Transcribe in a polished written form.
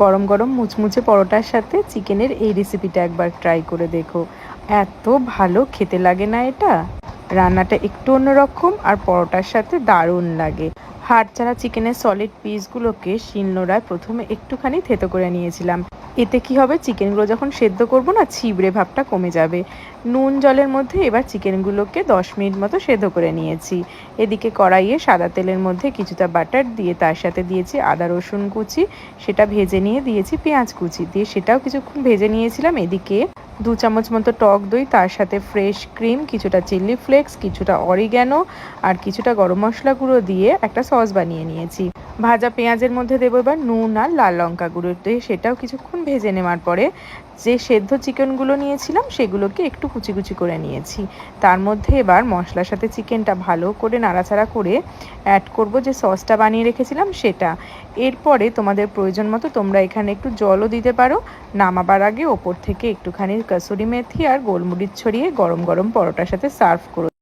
গরম গরম মুচমুচে পরোটার সাথে চিকেনের এই রেসিপিটা একবার ট্রাই করে দেখো। এত ভালো খেতে লাগে না এটা? রান্নাটা একটু অন্যরকম আর পরোটার সাথে দারুণ লাগে। হাড় ছাড়া চিকেনের সলিড পিসগুলোকে শিলনোড়ায় প্রথমে একটুখানি থেতো করে নিয়েছিলাম। এতে কি হবে, চিকেনগুলো যখন সেদ্ধ করব না, ছিবড়ে ভাবটা কমে যাবে। নুন জলের মধ্যে এবার চিকেনগুলোকে 10 মিনিট মতো সেদ্ধ করে নিয়েছি। এদিকে কড়াইয়ে সাদা তেলের মধ্যে কিছুটা বাটার দিয়ে তার সাথে দিয়েছি আদা রসুন কুচি, সেটা ভেজে নিয়ে দিয়েছি পেঁয়াজ কুচি দিয়ে সেটাও কিছুক্ষণ ভেজে নিয়েছিলাম। এদিকে 2 চামচ মতো টক দই, তার সাথে ফ্রেশ ক্রিম, কিছুটা চিলি ফ্লেক্স, কিছুটা অরিগ্যানো আর কিছুটা গরম মশলা গুঁড়ো দিয়ে একটা সস বানিয়ে নিয়েছি। ভাজা পেঁয়াজের মধ্যে দেবো এবার নুন আর লাল লঙ্কা গুঁড়ো দিয়ে সেটাও কিছুক্ষণ ভেজে নেওয়ার পরে যে সেদ্ধ চিকেনগুলো নিয়েছিলাম সেগুলোকে একটু কুচি কুচি করে নিয়েছি। তার মধ্যে এবার মশলার সাথে চিকেনটা ভালো করে নাড়াচাড়া করে অ্যাড করব যে সসটা বানিয়ে রেখেছিলাম সেটা। এরপরে তোমাদের প্রয়োজন মতো তোমরা এখানে একটু জলও দিতে পারো। নামাবার আগে ওপর থেকে একটুখানি কসুরি মেথি আর গোলমরিচ ছড়িয়ে গরম গরম পরোটার সাথে সার্ভ করো।